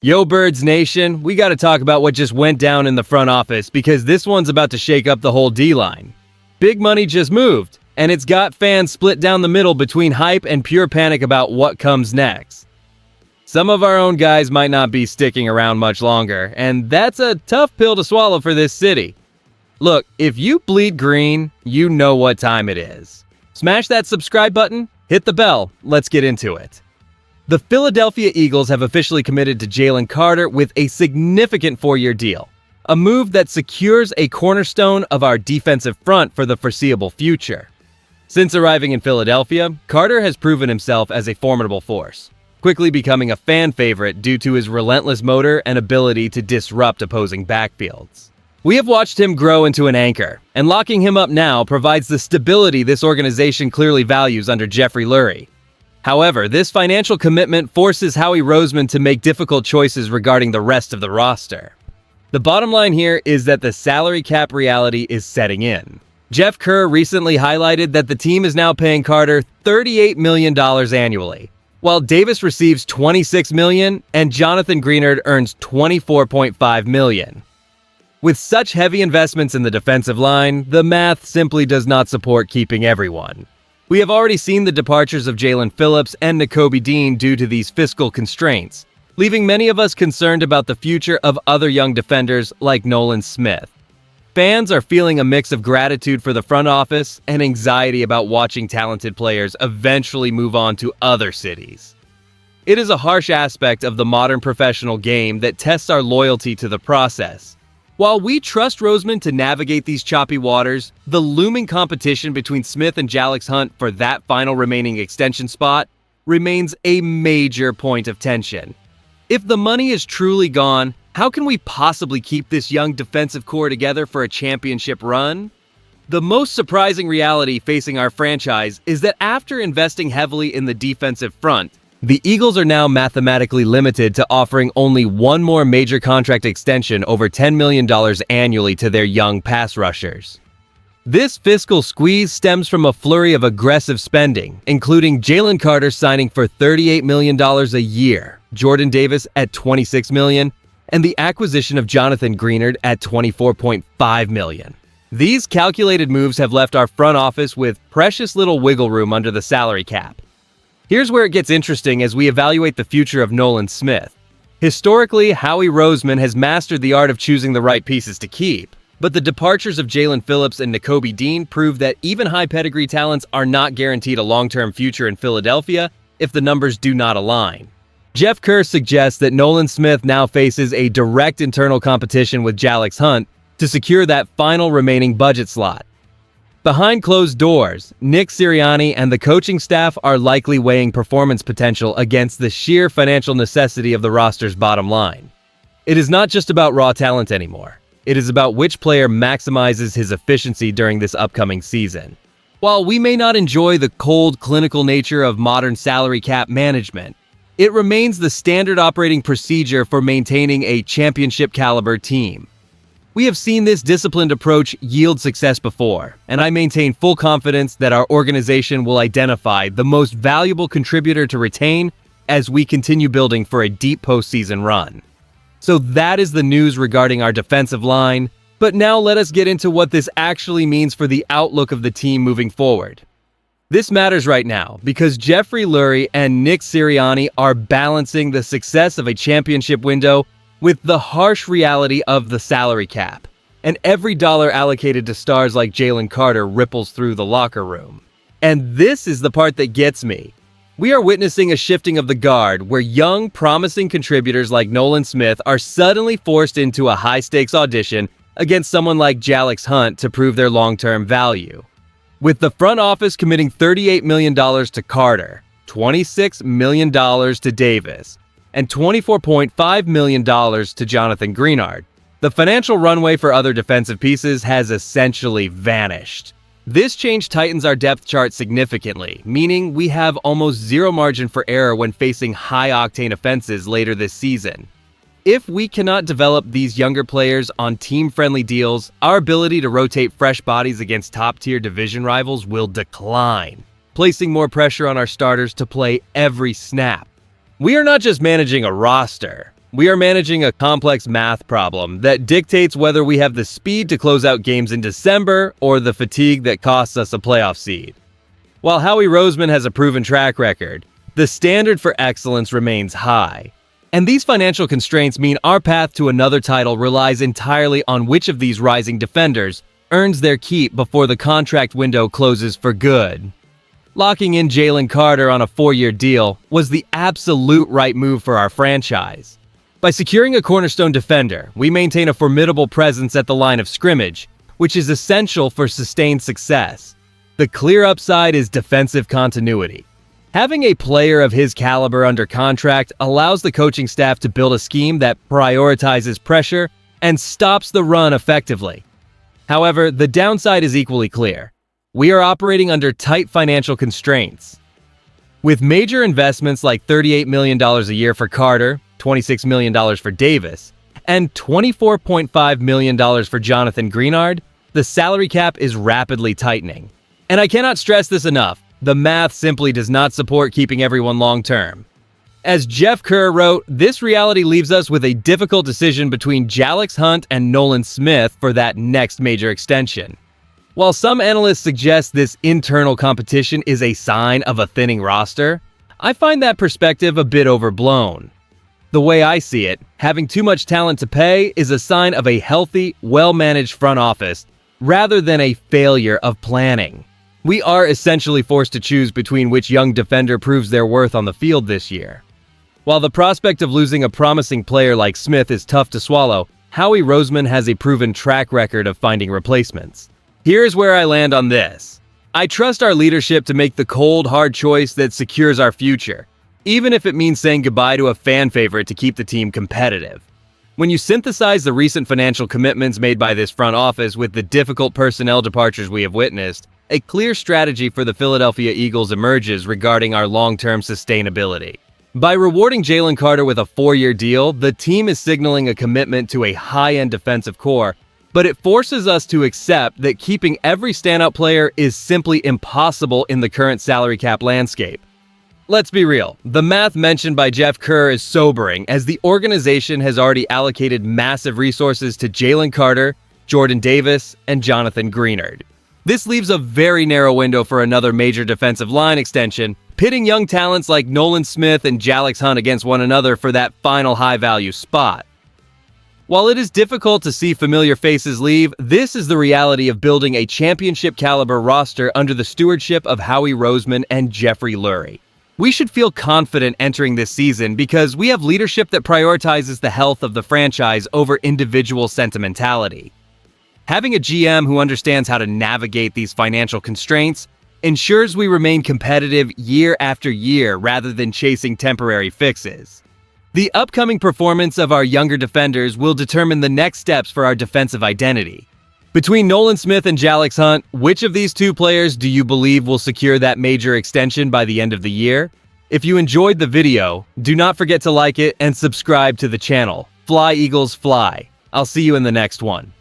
Yo, Birds Nation, we got to talk about what just went down in the front office because this one's about to shake up the whole D-line. Big money just moved, and it's got fans split down the middle between hype and pure panic about what comes next. Some of our own guys might not be sticking around much longer, and that's a tough pill to swallow for this city. Look, if you bleed green, you know what time it is. Smash that subscribe button, hit the bell, let's get into it. The Philadelphia Eagles have officially committed to Jalen Carter with a significant 4-year deal, a move that secures a cornerstone of our defensive front for the foreseeable future. Since arriving in Philadelphia, Carter has proven himself as a formidable force, quickly becoming a fan favorite due to his relentless motor and ability to disrupt opposing backfields. We have watched him grow into an anchor, and locking him up now provides the stability this organization clearly values under Jeffrey Lurie. However, this financial commitment forces Howie Roseman to make difficult choices regarding the rest of the roster. The bottom line here is that the salary cap reality is setting in. Jeff Kerr recently highlighted that the team is now paying Carter $38 million annually, while Davis receives $26 million and Jonathan Greenard earns $24.5 million. With such heavy investments in the defensive line, the math simply does not support keeping everyone. We have already seen the departures of Jalen Phillips and Nakobe Dean due to these fiscal constraints, leaving many of us concerned about the future of other young defenders like Nolan Smith. Fans are feeling a mix of gratitude for the front office and anxiety about watching talented players eventually move on to other cities. It is a harsh aspect of the modern professional game that tests our loyalty to the process. While we trust Roseman to navigate these choppy waters, the looming competition between Smith and Jalex Hunt for that final remaining extension spot remains a major point of tension. If the money is truly gone, how can we possibly keep this young defensive core together for a championship run? The most surprising reality facing our franchise is that after investing heavily in the defensive front, the Eagles are now mathematically limited to offering only one more major contract extension over $10 million annually to their young pass rushers. This fiscal squeeze stems from a flurry of aggressive spending, including Jalen Carter signing for $38 million a year, Jordan Davis at $26 million, and the acquisition of Jonathan Greenard at $24.5 million. These calculated moves have left our front office with precious little wiggle room under the salary cap. Here's where it gets interesting as we evaluate the future of Nolan Smith. Historically, Howie Roseman has mastered the art of choosing the right pieces to keep, but the departures of Jalen Phillips and Nakobe Dean prove that even high pedigree talents are not guaranteed a long-term future in Philadelphia if the numbers do not align. Jeff Kerr suggests that Nolan Smith now faces a direct internal competition with Jalex Hunt to secure that final remaining budget slot. Behind closed doors, Nick Sirianni and the coaching staff are likely weighing performance potential against the sheer financial necessity of the roster's bottom line. It is not just about raw talent anymore. It is about which player maximizes his efficiency during this upcoming season. While we may not enjoy the cold, clinical nature of modern salary cap management, it remains the standard operating procedure for maintaining a championship-caliber team. We have seen this disciplined approach yield success before, and I maintain full confidence that our organization will identify the most valuable contributor to retain as we continue building for a deep postseason run. So that is the news regarding our defensive line, but now let us get into what this actually means for the outlook of the team moving forward. This matters right now because Jeffrey Lurie and Nick Sirianni are balancing the success of a championship window with the harsh reality of the salary cap, and every dollar allocated to stars like Jalen Carter ripples through the locker room. And this is the part that gets me. We are witnessing a shifting of the guard where young, promising contributors like Nolan Smith are suddenly forced into a high-stakes audition against someone like Jalex Hunt to prove their long-term value. With the front office committing $38 million to Carter, $26 million to Davis, and $24.5 million to Jonathan Greenard, the financial runway for other defensive pieces has essentially vanished. This change tightens our depth chart significantly, meaning we have almost zero margin for error when facing high-octane offenses later this season. If we cannot develop these younger players on team-friendly deals, our ability to rotate fresh bodies against top-tier division rivals will decline, placing more pressure on our starters to play every snap. We are not just managing a roster. We are managing a complex math problem that dictates whether we have the speed to close out games in December or the fatigue that costs us a playoff seed. While Howie Roseman has a proven track record, the standard for excellence remains high. And these financial constraints mean our path to another title relies entirely on which of these rising defenders earns their keep before the contract window closes for good. Locking in Jalen Carter on a 4-year deal was the absolute right move for our franchise. By securing a cornerstone defender, we maintain a formidable presence at the line of scrimmage, which is essential for sustained success. The clear upside is defensive continuity. Having a player of his caliber under contract allows the coaching staff to build a scheme that prioritizes pressure and stops the run effectively. However, the downside is equally clear. We are operating under tight financial constraints. With major investments like $38 million a year for Carter, $26 million for Davis, and $24.5 million for Jonathan Greenard, the salary cap is rapidly tightening. And I cannot stress this enough. The math simply does not support keeping everyone long-term. As Jeff Kerr wrote, this reality leaves us with a difficult decision between Jalen Hunt and Nolan Smith for that next major extension. While some analysts suggest this internal competition is a sign of a thinning roster, I find that perspective a bit overblown. The way I see it, having too much talent to pay is a sign of a healthy, well-managed front office rather than a failure of planning. We are essentially forced to choose between which young defender proves their worth on the field this year. While the prospect of losing a promising player like Smith is tough to swallow, Howie Roseman has a proven track record of finding replacements. Here's where I land on this. I trust our leadership to make the cold, hard choice that secures our future, even if it means saying goodbye to a fan favorite to keep the team competitive. When you synthesize the recent financial commitments made by this front office with the difficult personnel departures we have witnessed, a clear strategy for the Philadelphia Eagles emerges regarding our long-term sustainability. By rewarding Jalen Carter with a 4-year deal, the team is signaling a commitment to a high-end defensive core, but it forces us to accept that keeping every standout player is simply impossible in the current salary cap landscape. Let's be real, the math mentioned by Jeff Kerr is sobering, as the organization has already allocated massive resources to Jalen Carter, Jordan Davis, and Jonathan Greenard. This leaves a very narrow window for another major defensive line extension, pitting young talents like Nolan Smith and Jalen Hunt against one another for that final high-value spot. While it is difficult to see familiar faces leave, this is the reality of building a championship-caliber roster under the stewardship of Howie Roseman and Jeffrey Lurie. We should feel confident entering this season because we have leadership that prioritizes the health of the franchise over individual sentimentality. Having a GM who understands how to navigate these financial constraints ensures we remain competitive year after year rather than chasing temporary fixes. The upcoming performance of our younger defenders will determine the next steps for our defensive identity. Between Nolan Smith and Jalen Hunt, which of these two players do you believe will secure that major extension by the end of the year? If you enjoyed the video, do not forget to like it and subscribe to the channel. Fly Eagles Fly. I'll see you in the next one.